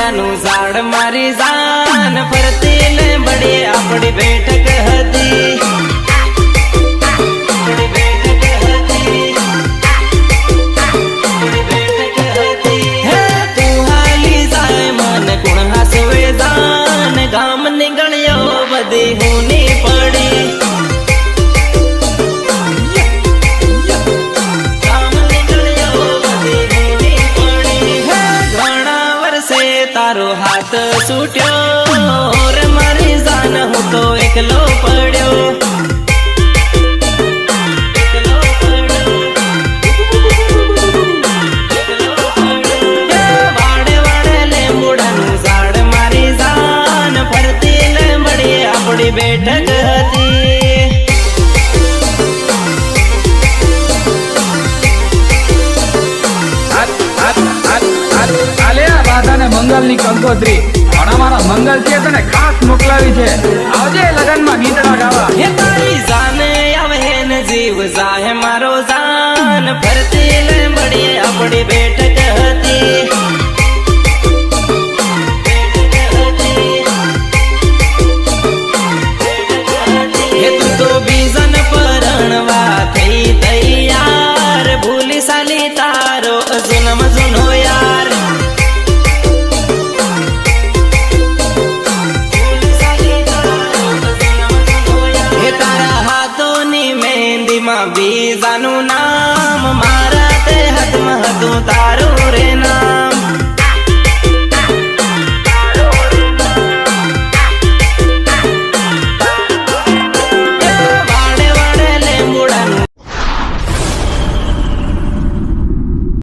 લીમડાનું ઝાડ મારી જાન ફરતી લીમડી આપણી બેઠક હતી ગામ ની ગણ્યો બધી હુની પડી ગામ ની ગણ્યો બધી હુની પડી ઘણા વર્ષે તારો હાથ છૂટ્યો રે મારી જાન હું તો એકલો પડ્યો બેઠક હતી મંગલ ની કંકોત્રી પણ અમારા મંગલ છે તને ખાસ મોકલાવી છે આવજે લગન માં ગીતડા ગાવા હે તારી જાને આવે ને જીવ જાહે મારો જાન ફરતી લીમડી આપણી બેઠક હતી તૈયાર ભૂલી સાલી તારો જન્મ જૂનો